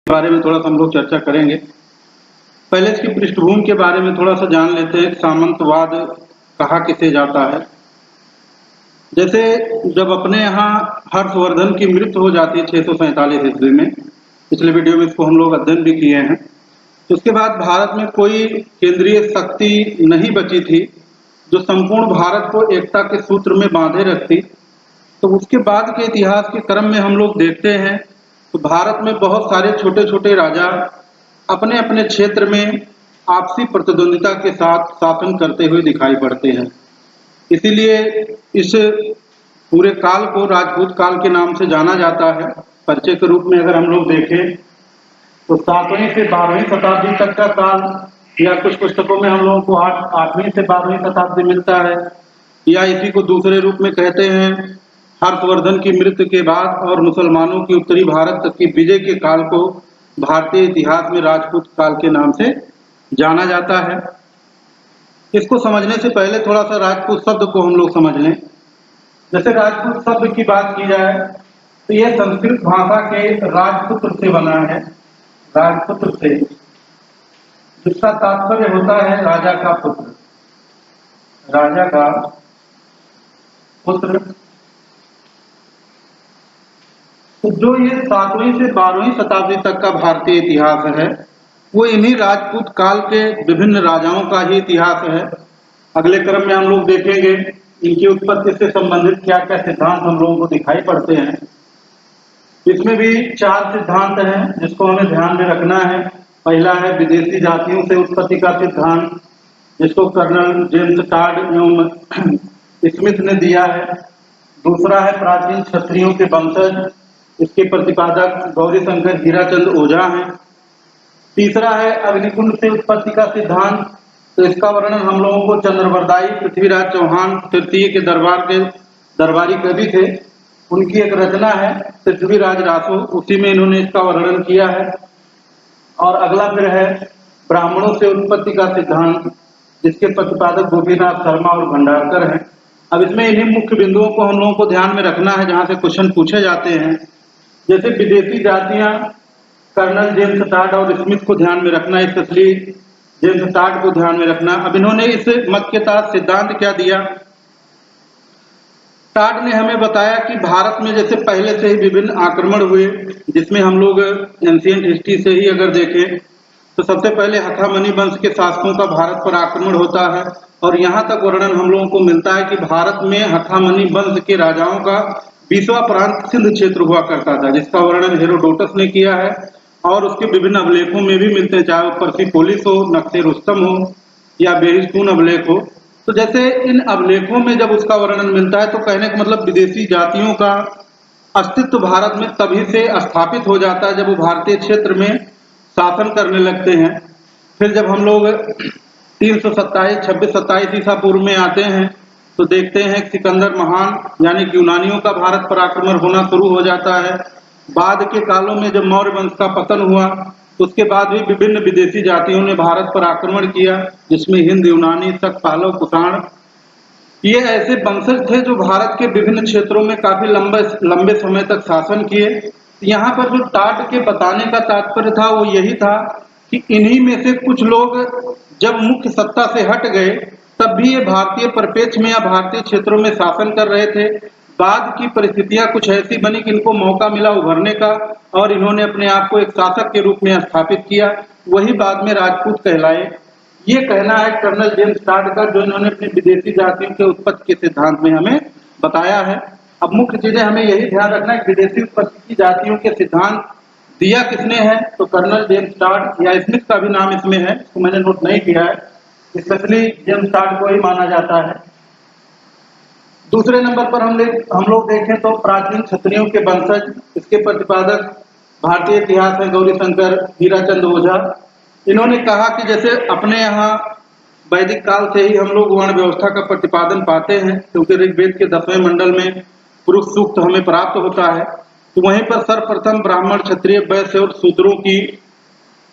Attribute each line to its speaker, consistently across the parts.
Speaker 1: बारे में थोड़ा सा हम लोग चर्चा करेंगे। पहले इसकी पृष्ठभूमि के बारे में थोड़ा सा जान लेते हैं। सामंतवाद कहा किसे जाता है। जैसे जब अपने यहाँ हर्षवर्धन की मृत्यु हो जाती है 647 ईस्वी में, पिछले वीडियो में इसको हम लोग अध्ययन भी किए हैं, तो उसके बाद भारत में कोई केंद्रीय शक्ति नहीं बची थी जो संपूर्ण भारत को एकता के सूत्र में बांधे रखती। तो उसके बाद के इतिहास के क्रम में हम लोग देखते हैं तो भारत में बहुत सारे छोटे छोटे राजा अपने अपने क्षेत्र में आपसी प्रतिद्वंदिता के साथ शासन करते हुए दिखाई पड़ते हैं। इसीलिए इस पूरे काल को राजपूत काल के नाम से जाना जाता है। परिचय के रूप में अगर हम लोग देखें तो 7वीं से 12वीं शताब्दी तक का काल, या कुछ पुस्तकों में हम लोगों को 8वीं से 12वीं शताब्दी मिलता है, या इसी को दूसरे रूप में कहते हैं हर्षवर्धन की मृत्यु के बाद और मुसलमानों की उत्तरी भारत तक की विजय के काल को भारतीय इतिहास में राजपूत काल के नाम से जाना जाता है। इसको समझने से पहले थोड़ा सा राजपूत शब्द को हम लोग समझ लें। जैसे राजपूत शब्द की बात की जाए तो यह संस्कृत भाषा के राजपुत्र से बना है, राजपुत्र से, जिसका तात्पर्य होता है राजा का पुत्र, राजा का पुत्र। तो जो ये 7वीं से 12वीं शताब्दी तक का भारतीय इतिहास है वो इन्हीं राजपूत काल के विभिन्न राजाओं का ही इतिहास है। अगले क्रम में हम लोग देखेंगे इनकी उत्पत्ति से संबंधित क्या क्या सिद्धांत हम लोगों को दिखाई पड़ते हैं। इसमें भी 4 सिद्धांत हैं जिसको हमें ध्यान में रखना है। पहला है विदेशी जातियों से उत्पत्ति का सिद्धांत, जिसको कर्नल जेम्स टॉड एवं स्मिथ ने दिया है। दूसरा है प्राचीन क्षत्रियों के वंशज, इसके प्रतिपादक गौरीशंकर हीराचंद ओझा हैं। तीसरा है अग्निकुंड से उत्पत्ति का सिद्धांत, तो इसका वर्णन हम लोगों को चंद्रवरदाई पृथ्वीराज चौहान तृतीय के दरबारी कवि थे, उनकी एक रचना है पृथ्वीराज रासो, उसी में इन्होंने इसका वर्णन किया है। और अगला फिर है ब्राह्मणों से उत्पत्ति का सिद्धांत, जिसके प्रतिपादक गोपीनाथ शर्मा और भंडारकर हैं। अब इसमें इन्हीं मुख्य बिंदुओं को हम लोगों को ध्यान में रखना है जहां से क्वेश्चन पूछे जाते हैं। जैसे विदेशी जातियां, कर्नल जेम्स टॉड और स्मिथ को ध्यान में रखना, स्पेशली जेम्स टॉड को ध्यान में रखना। अब इन्होंने इस मत के तहत सिद्धांत क्या दिया। टॉड ने हमें बताया कि भारत में जैसे पहले से ही विभिन्न आक्रमण हुए, जिसमें हम लोग एंशिएंट हिस्ट्री से ही अगर देखें तो सबसे पहले हखामनी वंश के शासकों का भारत पर आक्रमण होता है, और यहाँ तक वर्णन हम लोगों को मिलता है कि भारत में हखामनी वंश के राजाओं का 20वां प्रांत सिंध क्षेत्र हुआ करता था, जिसका वर्णन हेरोडोटस ने किया है और उसके विभिन्न अभिलेखों में भी मिलते हैं, चाहे वो पर्सिपोलिस हो, नक्शे रुस्तम हो या बेहिस्तून अभिलेख हो। तो जैसे इन अभिलेखों में जब उसका वर्णन मिलता है तो कहने का मतलब विदेशी जातियों का अस्तित्व भारत में तभी से स्थापित हो जाता है जब वो भारतीय क्षेत्र में शासन करने लगते हैं। फिर जब हम लोग 327 ईसा पूर्व में आते हैं तो देखते हैं सिकंदर महान यानी कि यूनानियों का भारत पर आक्रमण होना शुरू हो जाता है। बाद के कालों में जब मौर्य वंश का पतन हुआ तो उसके बाद भी विभिन्न विदेशी जातियों ने भारत पर आक्रमण किया, जिसमें हिंद, यूनानी, शक, पालव, कुषाण, ये ऐसे वंशज थे जो भारत के विभिन्न क्षेत्रों में काफी लंबे समय तक शासन किए। यहाँ पर जो टॉड के बताने का तात्पर्य था वो यही था कि इन्हीं में से कुछ लोग जब मुख्य सत्ता से हट गए तब भी ये भारतीय परिप्रेक्ष्य में या भारतीय क्षेत्रों में शासन कर रहे थे। बाद की परिस्थितियां कुछ ऐसी बनी कि इनको मौका मिला उभरने का और इन्होंने अपने आप को एक शासक के रूप में स्थापित किया, वही बाद में राजपूत कहलाए। ये कहना है कर्नल जेम्स टॉड का, जो इन्होंने अपनी विदेशी जातियों के उत्पत्ति के सिद्धांत में हमें बताया है। अब मुख्य चीजें हमें यही ध्यान रखना है, विदेशी उत्पत्ति की जातियों के सिद्धांत दिया किसने है, तो कर्नल जेम्स टॉड या स्मिथ का भी नाम इसमें है, इसको मैंने नोट नहीं किया है, स्पेशली जेम्स टॉड को ही माना जाता है। दूसरे नंबर पर हम लोग देखें तो प्राचीन क्षत्रियों के वंशज, इसके प्रतिपादक भारतीय इतिहास में गौरीशंकर हीराचंद ओझा। इन्होंने कहा कि जैसे अपने यहाँ वैदिक काल से ही हम लोग वर्ण व्यवस्था का प्रतिपादन पाते हैं, क्योंकि ऋग्वेद के 10वें मंडल में पुरुष सूक्त हमें प्राप्त होता है, तो वहीं पर सर्वप्रथम ब्राह्मण, क्षत्रिय, वैश्य और शूद्रों की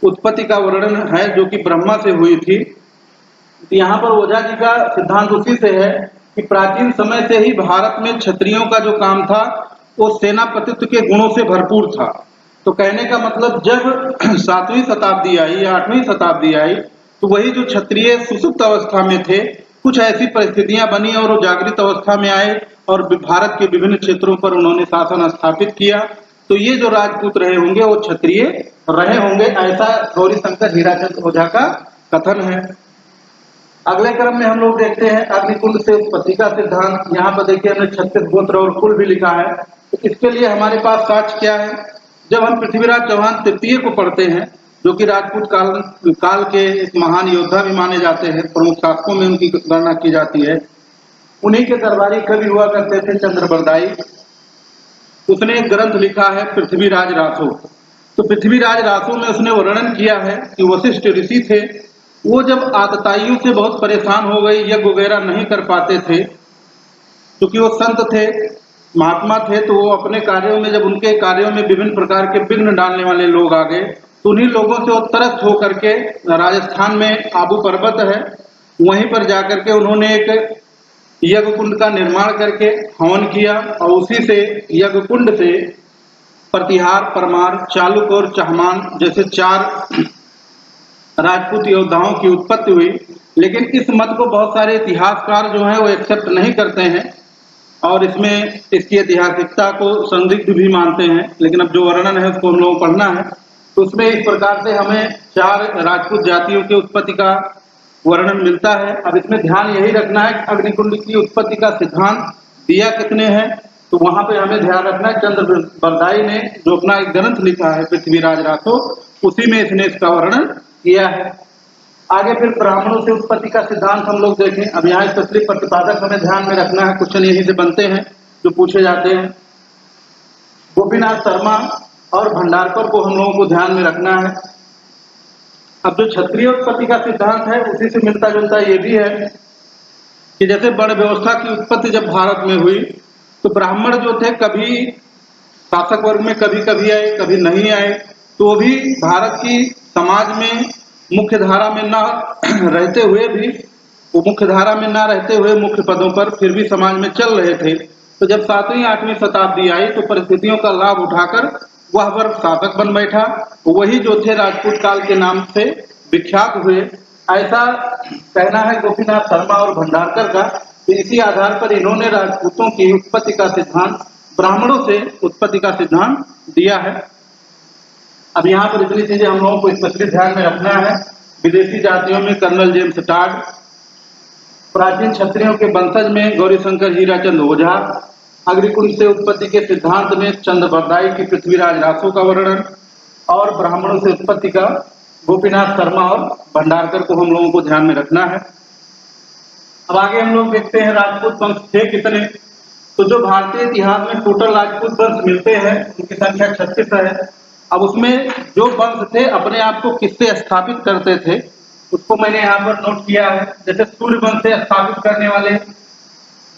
Speaker 1: उत्पत्ति का वर्णन है जो कि ब्रह्मा से हुई थी। यहाँ पर ओझा जी का सिद्धांत उसी से है कि प्राचीन समय से ही भारत में क्षत्रियों का जो काम था वो सेनापतित्व के गुणों से भरपूर था। तो कहने का मतलब जब 7वीं शताब्दी आई या 8वीं शताब्दी आई तो वही जो क्षत्रिय सुसुप्त अवस्था में थे, कुछ ऐसी परिस्थितियां बनी और वो जागृत अवस्था में आए और भारत के विभिन्न क्षेत्रों पर उन्होंने शासन स्थापित किया। तो ये जो राजपूत रहे होंगे वो क्षत्रिय रहे होंगे, ऐसा गौरीशंकर हीराचंद ओझा का कथन है। अगले क्रम में हम लोग देखते हैं अग्निकुंड से उत्पत्ति का सिद्धांत। यहाँ पर देखिए हमने 36 गोत्र और कुल भी लिखा है। तो इसके लिए हमारे पास साक्ष्य क्या है? जब हम पृथ्वीराज चौहान तृतीय को पढ़ते हैं, जो कि राजपूत काल के एक महान योद्धा भी माने जाते हैं, प्रमुख शासकों में उनकी गणना की जाती है। उन्हीं के दरबारी कवि हुआ करते थे चंद्रबरदाई। उसने एक ग्रंथ लिखा है पृथ्वीराज रासो। तो पृथ्वीराज रासो में उसने वर्णन किया है कि वशिष्ठ ऋषि थे, वो जब आतताइयों से बहुत परेशान हो गए, यज्ञ वगैरह नहीं कर पाते थे, क्योंकि वो संत थे, महात्मा थे, तो वो अपने कार्यों में, जब उनके कार्यों में विभिन्न प्रकार के विघ्न डालने वाले लोग आ गए, तो उन्हीं लोगों से वो त्रस्त होकर के राजस्थान में आबू पर्वत है, वहीं पर जाकर के उन्होंने एक यज्ञ कुंड का निर्माण करके हवन किया और उसी से यज्ञ कुंड से प्रतिहार, परमार, चालुक और चहमान जैसे 4 राजपूत योद्धाओं की उत्पत्ति हुई। लेकिन इस मत को बहुत सारे इतिहासकार जो हैं वो एक्सेप्ट नहीं करते हैं और इसमें इसकी ऐतिहासिकता को संदिग्ध भी मानते हैं। लेकिन अब जो वर्णन है उसको हम लोगों को पढ़ना है। तो उसमें इस प्रकार से हमें 4 राजपूत जातियों की उत्पत्ति का वर्णन मिलता है। अब इसमें ध्यान यही रखना है कि अग्निकुंड की उत्पत्ति का सिद्धांत दिया कितने हैं, तो वहां पे हमें ध्यान रखना है चंद्रबरदाई ने जो अपना एक ग्रंथ लिखा है पृथ्वीराज रासो, उसी में इसने इसका वर्णन किया है। आगे फिर ब्राह्मणों से उत्पत्ति का सिद्धांत हम लोग देखें। अब यहाँ स्पेशली प्रतिपादक हमें ध्यान में रखना है, क्वेश्चन यहीं से बनते हैं जो पूछे जाते हैं। गोपीनाथ शर्मा और भंडारकर को हम लोगों को ध्यान में रखना है। अब जो क्षत्रिय उत्पत्ति का सिद्धांत है उसी से मिलता जुलता ये भी है कि जैसे वर्ण व्यवस्था की उत्पत्ति जब भारत में हुई तो ब्राह्मण जो थे कभी शासक वर्ग में कभी कभी आए, कभी नहीं आए, तो भी भारत की समाज में मुख्य धारा में ना रहते हुए भी, वो मुख्य धारा में ना रहते हुए मुख्य पदों पर फिर भी समाज में चल रहे थे। तो जब 7वीं 8वीं शताब्दी आई तो परिस्थितियों का लाभ उठाकर वह वर्ग शासक बन बैठा, वही जो थे राजपूत काल के नाम से विख्यात हुए, ऐसा कहना है गोपीनाथ शर्मा और भंडारकर का। तो इसी आधार पर इन्होंने राजपूतों की उत्पत्ति का सिद्धांत, ब्राह्मणों से उत्पत्ति का सिद्धांत दिया है। अब यहाँ पर इतनी चीजें हम लोगों को स्पेशली ध्यान में रखना है। विदेशी जातियों में कर्नल जेम्स टाड, प्राचीन क्षत्रियों के वंशज में गौरीशंकर हीराचंद ओझा, अग्निकुंड से उत्पत्ति के सिद्धांत में चंद्रबरदाई की पृथ्वीराज रासो का वर्णन और ब्राह्मणों से उत्पत्ति का गोपीनाथ शर्मा और भंडारकर को हम लोगों को ध्यान में रखना है। अब आगे हम लोग देखते हैं राजपूत वंश थे कितने। तो जो भारतीय इतिहास में टोटल राजपूत वंश मिलते हैं उनकी संख्या 36 है। अब उसमें जो वंश थे अपने आप को किससे स्थापित करते थे उसको मैंने यहाँ पर नोट किया है। जैसे सूर्य वंश से स्थापित करने वाले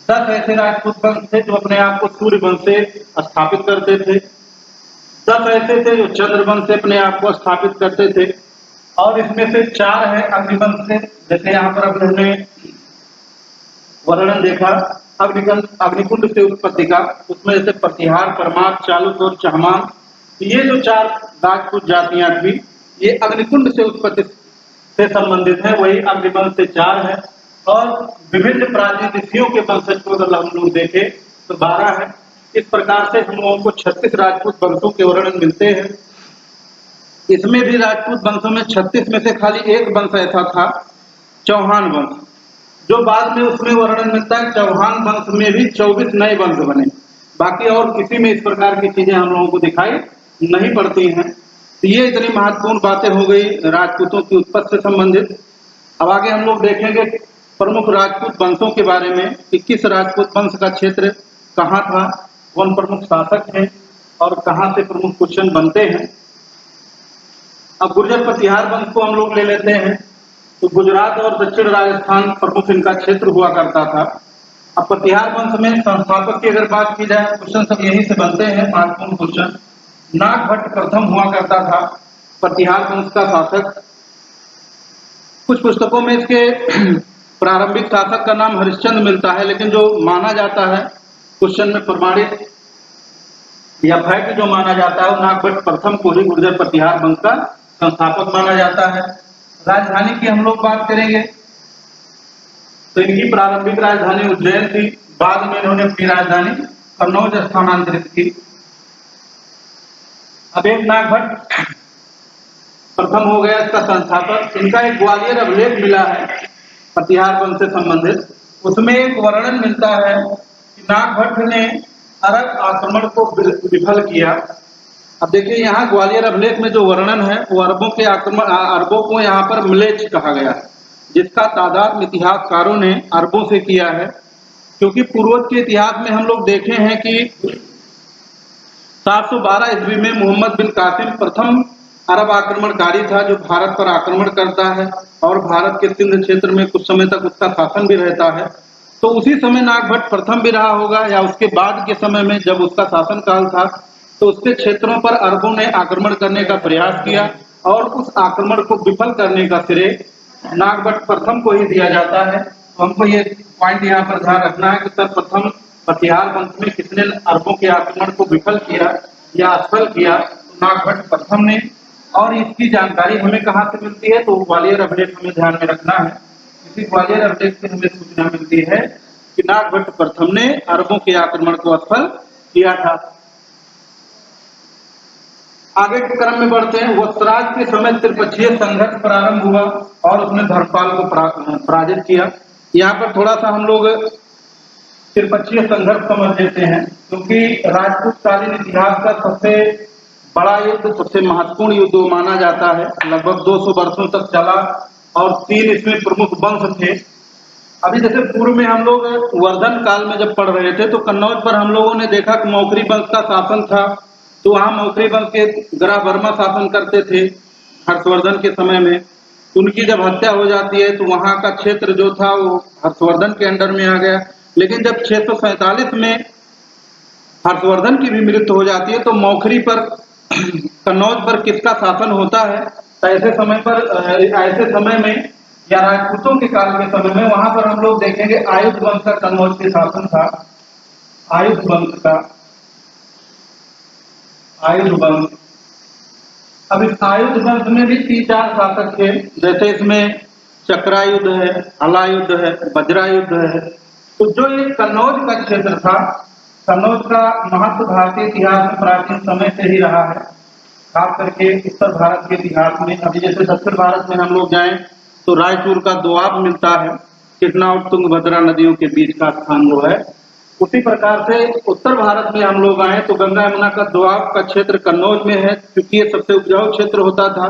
Speaker 1: 10 ऐसे राजपूत वंश थे जो अपने आप को सूर्य वंश से स्थापित करते थे। 10 ऐसे थे जो चंद्र वंश से अपने आप को स्थापित करते थे और इसमें से 4 है अग्निवंश से। जैसे यहाँ पर अब हमने वर्णन देखा अग्निकुंड से उत्पत्ति का, उसमें जैसे प्रतिहार, परमार, चालुक और चहमान, ये जो 4 राजपूत जातियां थी ये अग्निकुंड से उत्पत्ति से संबंधित है। वही अग्निवंश से 4 है और विभिन्न प्राचीन ऋषियों के वंशज को अगर हम लोग देखें तो 12 है। इस प्रकार से हम लोगों को 36 राजपूत वंशों के वर्णन मिलते हैं। इसमें भी राजपूत वंशों में 36 में से खाली एक वंश ऐसा था, चौहान वंश, जो बाद में उसमें वर्णन मिलता है। चौहान वंश में भी 24 नए वंश बने, बाकी और किसी में इस प्रकार की चीजें हम लोगों को दिखाई नहीं पड़ती हैं। तो ये इतनी महत्वपूर्ण बातें हो गई राजपूतों की उत्पत्ति से संबंधित। अब आगे हम लोग देखेंगे प्रमुख राजपूत वंशों के बारे में कि किस राजपूत वंश का क्षेत्र कहाँ था, कौन प्रमुख शासक हैं और कहाँ से प्रमुख क्वेश्चन बनते हैं। अब गुर्जर प्रतिहार वंश को हम लोग ले लेते हैं। तो गुजरात और दक्षिण राजस्थान प्रमुख इनका क्षेत्र हुआ करता था। अब प्रतिहार वंश में संस्थापक की अगर बात की जाए, क्वेश्चन सब यहीं से बनते हैं महत्वपूर्ण क्वेश्चन। नागभट्ट प्रथम हुआ करता था प्रतिहार वंश का शासक। कुछ पुस्तकों में इसके प्रारंभिक शासक का नाम हरिश्चंद्र मिलता है, लेकिन जो माना जाता है क्वेश्चन में प्रमाणित या फैक्ट जो माना जाता है वो नागभट्ट प्रथम को ही गुर्जर प्रतिहार वंश का संस्थापक माना जाता है। राजधानी की हम लोग बात करेंगे तो इनकी प्रारंभिक राजधानी उज्जैन थी, बाद में इन्होंने अपनी राजधानी कन्नौज स्थानांतरित की। अब एक नागभट्ट प्रथम हो गया इसका संस्थापक। इनका एक ग्वालियर अभिलेख मिला है प्रतिहार वंश से संबंधित, उसमें एक वर्णन मिलता है कि नागभट्ट ने अरब आक्रमण को विफल किया। अब देखिए यहाँ ग्वालियर अभिलेख में जो वर्णन है वो अरबों के आक्रमण, अरबों को यहाँ पर म्लेच्छ कहा गया है, जिसका तादाद इतिहासकारों ने अरबों से किया है, क्योंकि पूर्वज के इतिहास में हम लोग देखे हैं कि 712 ईस्वी में मोहम्मद बिन कासिम प्रथम अरब आक्रमणकारी था जो भारत पर आक्रमण करता है और भारत के सिंध क्षेत्र में कुछ समय तक उसका शासन भी रहता है। तो उसी समय नागभट्ट प्रथम भी रहा होगा या उसके बाद के समय में जब उसका शासन काल था तो उसके क्षेत्रों पर अरबों ने आक्रमण करने का प्रयास किया और उस आक्रमण को विफल करने का श्रेय नागभट्ट प्रथम को ही दिया जाता है। तो हमको ये पॉइंट यहाँ पर ध्यान रखना है कि सर्वप्रथम प्रतिहार वंश में किसने अरबों के आक्रमण को विफल किया या असफल किया, तो नागभट्ट प्रथम ने। और इसकी जानकारी हमें कहाँ से मिलती है, तो ग्वालियर अभिलेख हमें ध्यान में रखना है। इसी ग्वालियर अभिलेख से हमें सूचना मिलती है कि नागभट्ट प्रथम ने अरबों के आक्रमण को असफल किया था। आगे के क्रम में बढ़ते हैं। वत्सराज के समय त्रिपक्षीय संघर्ष प्रारंभ हुआ और उसने धर्मपाल को पराजित किया। यहाँ पर थोड़ा सा हम लोग त्रिपक्षीय संघर्ष समझ लेते हैं, क्योंकि राजपूत कालीन इतिहास का सबसे बड़ा युद्ध, सबसे महत्वपूर्ण युद्ध माना जाता है। लगभग 200 वर्षों तक चला और 3 इसमें प्रमुख वंश थे। अभी जैसे पूर्व में हम लोग वर्धन काल में जब पढ़ रहे थे तो कन्नौज पर हम लोगों ने देखा कि मौखरी वंश का शासन था, तो वहां मौखरी वंश के ग्रह वर्मा शासन करते थे हर्षवर्धन के समय में। उनकी जब हत्या हो जाती है तो वहां का क्षेत्र जो था वो हर्षवर्धन के अंडर में आ गया। लेकिन जब 647 में हर्षवर्धन की भी मृत्यु हो जाती है तो मौखरी पर कन्नौज पर किसका शासन होता है, तो ऐसे समय में या राजपूतों के काल के समय में वहां पर हम लोग देखेंगे आयुध वंश का कन्नौज के शासन था। आयुध वंश का आयुध वंश। अब इस आयुध वंश में भी 3-4 शासक थे, जैसे इसमें चक्रायुद्ध है, हलायुद्ध है, वज्रायुद्ध है। तो जो ये कन्नौज का क्षेत्र था, कन्नौज का महत्व भारतीय इतिहास में प्राचीन समय से ही रहा है, खास करके उत्तर भारत के इतिहास में। अभी जैसे दक्षिण भारत में हम लोग जाएं तो रायचूर का दोआब मिलता है, कृष्णा और तुंगभद्रा नदियों के बीच का स्थान जो है। उसी प्रकार से उत्तर भारत में हम लोग आए तो गंगा यमुना का दोआब का क्षेत्र कन्नौज में है, क्योंकि ये सबसे उपजाऊ क्षेत्र होता था।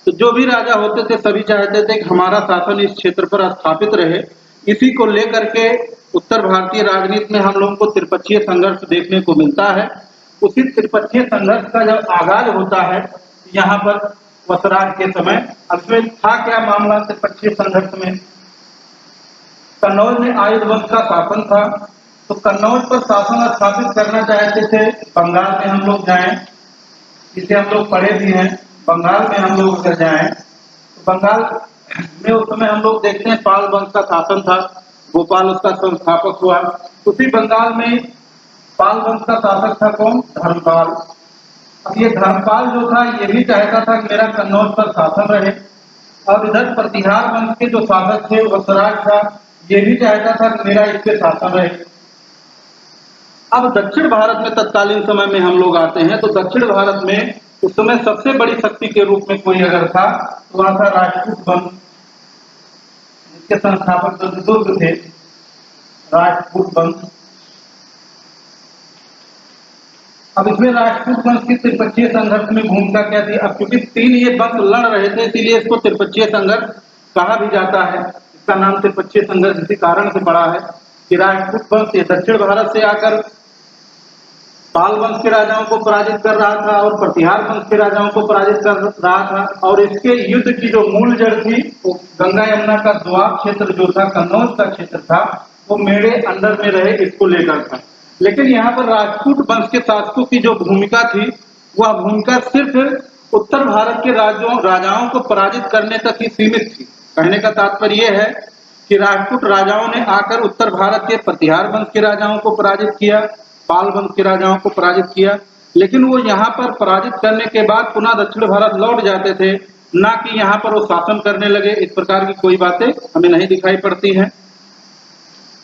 Speaker 1: तो जो भी राजा होते थे सभी चाहते थे कि हमारा शासन इस क्षेत्र पर स्थापित रहे। इसी को लेकर के उत्तर भारतीय राजनीति में हम लोगों को त्रिपक्षीय संघर्ष देखने को मिलता है। उसी त्रिपक्षीय संघर्ष का जब आगाज होता है यहाँ पर वत्सराज के समय। अब इसमें था क्या मामला त्रिपक्षीय संघर्ष में, कन्नौज में आयुध वंश का शासन था, तो कन्नौज पर शासन स्थापित करना चाहते थे। बंगाल में हम लोग जाएं, जिसे हम लोग पढ़े भी हैं, बंगाल में हम लोग अगर जाएं तो बंगाल में उस समय हम लोग देखते हैं पाल वंश का शासन था, भोपाल उसका संस्थापक हुआ। उसी बंगाल में पाल वंश का शासक था कौन, धर्मपाल। अब ये धर्मपाल जो था ये भी चाहता था कि मेरा कन्नौज पर शासन रहे, और इधर प्रतिहार वंश के जो शासक थे वत्सराज था, ये भी चाहता था कि मेरा इस पे शासन रहे। अब दक्षिण भारत में तत्कालीन समय में हम लोग आते हैं तो दक्षिण भारत में उस समय सबसे बड़ी शक्ति के रूप में कोई अगर था तो वहां था राजपूत वंश, जिसके संस्थापक दुर्ग थे, राजपूत वंश। अब इसमें राजपूत वंश की त्रिपक्षीय संघर्ष में भूमिका क्या थी। अब क्योंकि 3 ये वंश लड़ रहे थे इसीलिए इसको त्रिपक्षीय संघर्ष कहा भी जाता है। इसका नाम त्रिपक्षीय संघर्ष इसी कारण से पड़ा है कि राजपूत वंश ये दक्षिण भारत से आकर पाल वंश के राजाओं को पराजित कर रहा था और प्रतिहार वंश के राजाओं को पराजित कर रहा था, और इसके युद्ध की जो मूल जड़ थी वो गंगा यमुना का दोआब क्षेत्र जो था, कन्नौज का क्षेत्र था, वो मेरे अंडर में रहे इसको लेकर था। लेकिन यहाँ पर राजपूत वंश के शासकों की जो भूमिका थी वह भूमिका सिर्फ उत्तर भारत के राजाओं को पराजित करने तक ही सीमित थी। कहने का तात्पर्य यह है कि राजपूत राजाओं ने आकर उत्तर भारत के प्रतिहार वंश के राजाओं को पराजित किया, पाल वंश के राजाओं को पराजित किया, लेकिन वो यहाँ पर पराजित करने के बाद पुनः दक्षिण भारत लौट जाते थे, ना कि यहाँ पर वो शासन करने लगे। इस प्रकार की कोई बातें हमें नहीं दिखाई पड़ती हैं।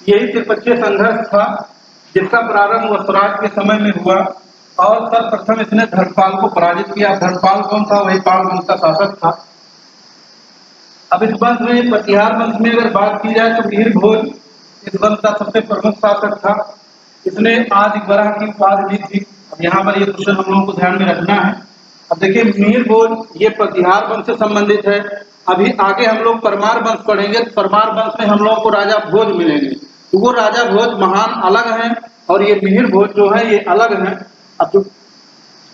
Speaker 1: यही त्रिपक्षीय संघर्ष था जिसका प्रारंभ स्वराज के समय में हुआ और सर्वप्रथम इसने धर्मपाल को पराजित किया। धर्मपाल कौन था? वही पाल वंश का शासक था। अब इस वंश में, प्रतिहार वंश में अगर बात की जाए तो मिहिर भोज इस वंश का सबसे प्रमुख शासक था। इसने आदि वराह की उपाधि दी थी। अब यहाँ पर ये क्वेश्चन हम लोगों को ध्यान में रखना है। अब देखिए, मिहिर भोज ये प्रतिहार वंश से संबंधित है। अभी आगे हम लोग परमार वंश पढ़ेंगे। परमार वंश में हम लोगों को राजा भोज मिलेंगे, तो वो राजा भोज महान अलग हैं और ये मिहिर भोज जो है ये अलग हैं। अब जो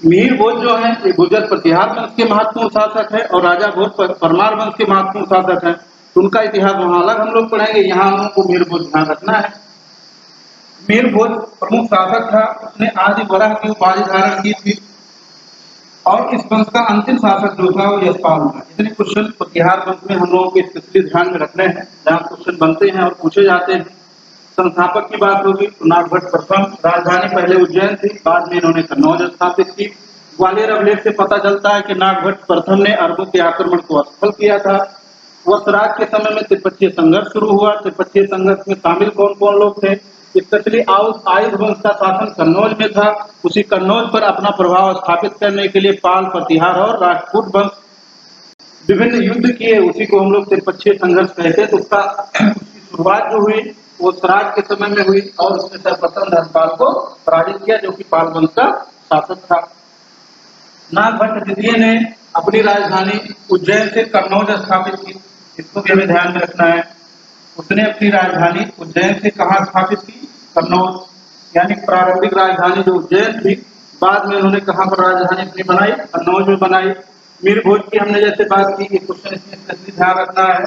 Speaker 1: मिहिर भोज जो है ये गुर्जर प्रतिहार वंश के महत्वपूर्ण शासक है और राजा भोज परमार वंश के महत्वपूर्ण शासक है। तो उनका इतिहास वहां अलग हम लोग पढ़ेंगे, यहाँ हम लोग को मिहिर भोज ध्यान रखना है। मिहिर भोज प्रमुख शासक था। उसने आदि वराह की उपाधि धारण की थी और इस वंश का अंतिम शासक जो था वो यशपाल था। इतने क्वेश्चन प्रतिहार वंश में हम लोगों को स्पेशली ध्यान में रखने हैं, जहाँ क्वेश्चन बनते हैं और पूछे जाते हैं। संस्थापक की बात होगी तो नागभट्ट प्रथम। राजधानी पहले उज्जैन थी, बाद में इन्होंने कन्नौज स्थापित की। ग्वालियर अभिलेख से पता चलता है कि नागभट्ट प्रथम ने अरबों के आक्रमण को असफल किया था। वत्सराज के समय में त्रिपक्षीय संघर्ष शुरू हुआ। त्रिपक्षीय संघर्ष में शामिल कौन कौन लोग थे? स्पेशली आयुध वंश का शासन कन्नौज में था। उसी कन्नौज पर अपना प्रभाव स्थापित करने के लिए पाल, प्रतिहार और राजपूत वंश विभिन्न युद्ध किए। उसी को हम लोग त्रिपक्षीय संघर्ष कहते हैं। तो उसका शुरुआत जो हुई वो स्वराज के समय में हुई और उसने सर्वप्रथम धर्मपाल को पराजित किया, जो कि पाल वंश का शासक था। नागभट्ट द्वितीय ने अपनी राजधानी उज्जैन से कन्नौज स्थापित की। इसको भी हमें ध्यान में रखना है। उसने अपनी राजधानी उज्जैन से कहाँ स्थापित की? कन्नौज। यानी प्रारंभिक राजधानी जो उज्जैन थी, बाद में उन्होंने कहाँ पर राजधानी अपनी बनाई? कन्नौज में बनाई। मिहिर भोज की हमने जैसे बात की, क्वेश्चन इसमें ध्यान रखना है।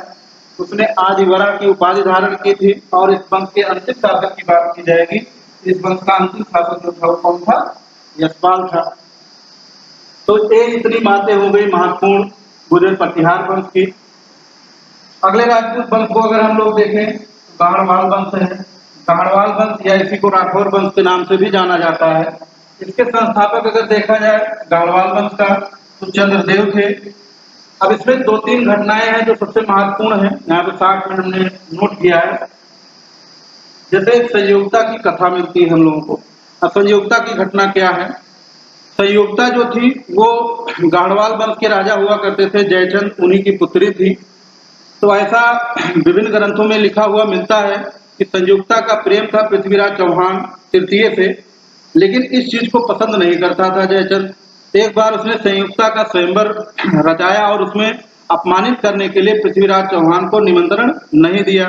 Speaker 1: उसने आदि वराह की उपाधि धारण की थी और इस वंश के अंतिम शासक की बात की जाएगी। इस वंश का अंतिम शासक जो था वो कौन था? यशपाल था। तो ये इतनी बातें हो गई महत्वपूर्ण गुर्जर प्रतिहार वंश की। अगले राजपूत वंश को अगर हम लोग देखें तो गाहड़वाल वंश है। गाहड़वाल वंश या इसी को राठौर वंश के नाम से भी जाना जाता है। इसके संस्थापक अगर देखा जाए गाहड़वाल वंश का तो चंद्रदेव थे। अब इसमें दो तीन घटनाएं हैं जो सबसे महत्वपूर्ण है, यहाँ पे 60 में हमने नोट किया है। जैसे संयोगता की कथा मिलती है हम लोगों को। अब संयोगता की घटना क्या है? संयोगता जो थी वो गाहड़वाल वंश के राजा हुआ करते थे। जयचंद उन्हीं की पुत्री थी। तो ऐसा विभिन्न ग्रंथों में लिखा हुआ मिलता है कि संयोगता का प्रेम था पृथ्वीराज चौहान तृतीय से, लेकिन इस चीज को पसंद नहीं करता था जयचंद। एक बार उसने संयुक्ता का स्वयंवर रचाया और उसमें अपमानित करने के लिए पृथ्वीराज चौहान को निमंत्रण नहीं दिया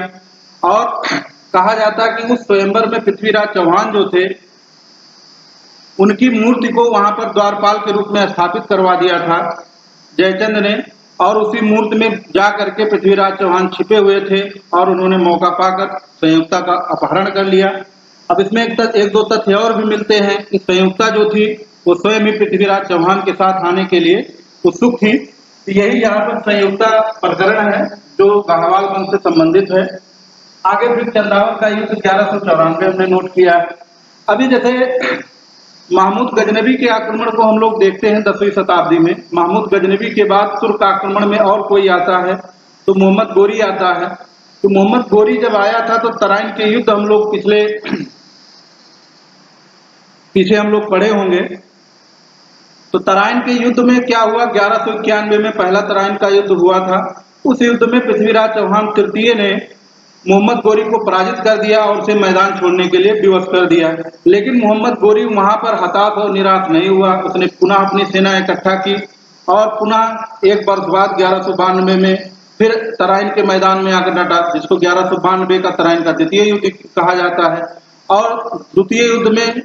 Speaker 1: और कहा जाता कि उस स्वयंवर में पृथ्वीराज चौहान जो थे उनकी मूर्ति को वहां पर द्वारपाल के रूप में स्थापित करवा दिया था जयचंद ने। और उसी मूर्ति में जा करके पृथ्वीराज चौहान छिपे हुए थे और उन्होंने मौका पाकर संयुक्ता का अपहरण कर लिया। अब इसमें एक दो तथ्य और भी मिलते हैं कि संयुक्ता जो थी वो स्वयं ही पृथ्वीराज चौहान के साथ आने के लिए उत्सुक थी। तो यही यहाँ पर संयुक्ता प्रकरण है जो गाहड़वाल वंश से संबंधित है। आगे फिर चंद्रावत का युद्ध 1194 हमने नोट किया। अभी जैसे महमूद गजनबी के आक्रमण को हम लोग देखते हैं 10वीं शताब्दी में। महमूद गजनबी के बाद तुर्क आक्रमण में और कोई आता है तो मोहम्मद गोरी आता है। तो मोहम्मद गोरी जब आया था तो तराइन के युद्ध हम लोग पीछे हम लोग पढ़े होंगे। तो तराइन के युद्ध में क्या हुआ? 1191 में पहला तराइन का युद्ध हुआ था। उस युद्ध में पृथ्वीराज चौहान तृतीय ने मोहम्मद गोरी को पराजित कर दिया और उसे मैदान छोड़ने के लिए विवश कर दिया। लेकिन मोहम्मद गोरी वहां पर हताश और निराश नहीं हुआ। उसने पुनः अपनी सेना इकट्ठा की और पुनः एक वर्ष बाद 1192 में फिर तराइन के मैदान में आकर डटा, जिसको 1192 का तराइन का द्वितीय युद्ध कहा जाता है। और द्वितीय युद्ध में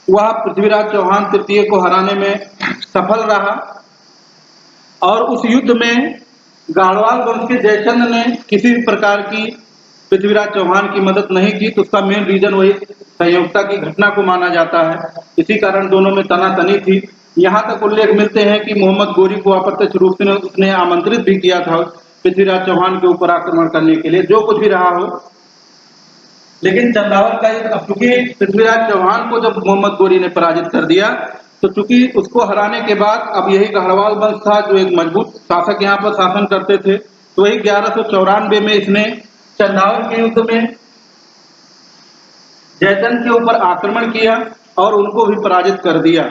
Speaker 1: वह पृथ्वीराज चौहान तृतीय को हराने में सफल रहा। और उस युद्ध में गाहड़वाल वंश के जयचंद ने किसी भी प्रकार की पृथ्वीराज चौहान की मदद नहीं की। तो उसका मेन रीजन वही संयोगता की घटना को माना जाता है। इसी कारण दोनों में तनातनी थी। यहाँ तक उल्लेख मिलते हैं कि मोहम्मद गोरी को अप्रत्यक्ष रूप से उसने आमंत्रित भी किया था पृथ्वीराज चौहान के ऊपर आक्रमण करने के लिए। जो कुछ भी रहा हो, लेकिन चंद्रावत का युद्ध, चूंकि पृथ्वीराज चौहान को जब मोहम्मद गोरी ने पराजित कर दिया तो चूंकि उसको हराने के बाद अब यही गढ़वाल वंश था जो एक मजबूत शासक यहाँ पर शासन करते थे, तो वही 1194 में इसने चंदावत के युद्ध में जयचंद के ऊपर आक्रमण किया और उनको भी पराजित कर दिया।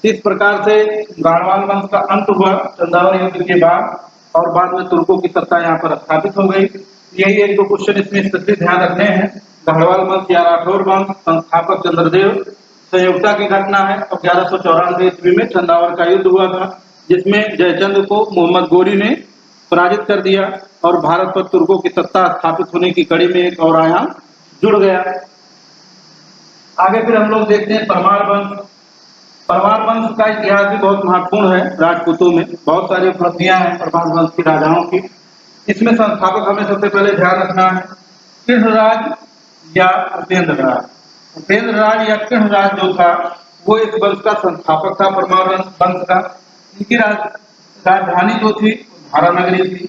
Speaker 1: इस प्रकार से गढ़वाल वंश का अंत हुआ चंदावत युद्ध के बाद, और बाद में तुर्कों की सत्ता यहाँ पर स्थापित हो गई। यही एक दो क्वेश्चन इसमें स्पेशली ध्यान रखने हैं। गढ़वाल वंश या राठौर वंश, संस्थापक चंद्रदेव, संयोगता की घटना है। और 1194 ईस्वी में चंदावर का युद्ध हुआ था, जिसमें जयचंद को मोहम्मद गोरी ने पराजित कर दिया और भारत पर तुर्कों की सत्ता स्थापित होने की कड़ी में एक और आयाम जुड़ गया। आगे फिर हम लोग देखते हैं परमार वंश। परमार वंश का इतिहास भी बहुत महत्वपूर्ण है। राजपूतों में बहुत सारी उपलब्धियां हैं परमार वंश की राजाओं की। इसमें संस्थापक हमें सबसे पहले ध्यान रखना है कृष्णराज या उपेंद्र राज। उपेंद्र राज या कृष्णराज जो था वो इस वंश का संस्थापक था, परमार वंश का। इनकी राजधानी जो थी धारा नगरी थी।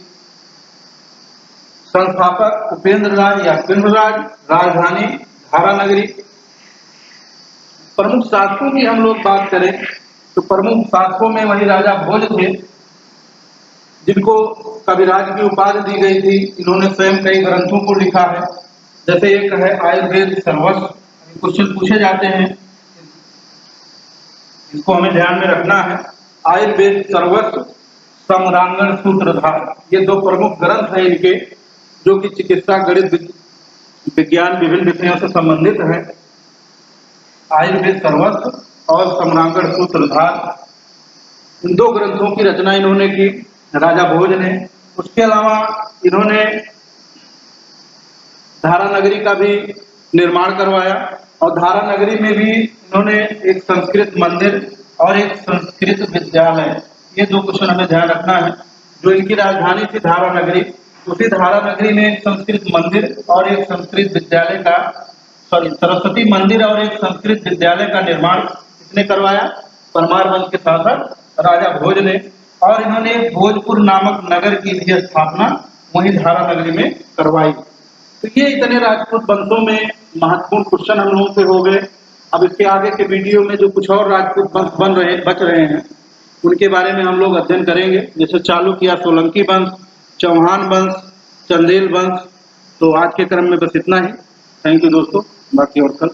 Speaker 1: संस्थापक उपेंद्र राज या कृष्णराज, राजधानी धारा नगरी। प्रमुख शासकों की हम लोग बात करें तो प्रमुख शासकों में वही राजा भोज थे, जिनको कविराज की उपाधि दी गई थी। इन्होंने स्वयं कई ग्रंथों को लिखा है, जैसे एक है आयुर्वेद सर्वस्व। क्वेश्चन पूछे जाते हैं, इसको हमें ध्यान में रखना है। आयुर्वेद सर्वस्व, सम्रांगण सूत्रधार, ये दो प्रमुख ग्रंथ हैं इनके, जो कि चिकित्सा, गणित, विज्ञान, विभिन्न विषयों से संबंधित है। आयुर्वेद सर्वस्व और सम्रांगण सूत्रधार, इन दो ग्रंथों की रचना इन्होंने की, राजा भोज ने। उसके अलावा इन्होंने धारा नगरी का भी निर्माण करवाया, और धारा नगरी में भी इन्होंने एक संस्कृत मंदिर और एक संस्कृत विद्यालय, ये दो क्वेश्चन हमें ध्यान रखना है। जो इनकी राजधानी थी धारा नगरी, उसी धारा नगरी में एक संस्कृत मंदिर और एक संस्कृत विद्यालय का, सरस्वती मंदिर और एक संस्कृत विद्यालय का निर्माण इसने करवाया, परमार वंश के शासक राजा भोज ने। और इन्होंने भोजपुर नामक नगर की भी स्थापना वही धारा नगरी में करवाई। तो ये इतने राजपूत वंशों में महत्वपूर्ण क्वेश्चन हम लोगों से हो गए। अब इसके आगे के वीडियो में जो कुछ और राजपूत वंश बच रहे हैं, उनके बारे में हम लोग अध्ययन करेंगे, जैसे चालुक्य, सोलंकी वंश, चौहान वंश, चंदेल वंश। तो आज के क्रम में बस इतना ही। थैंक यू दोस्तों, बाकी और कल।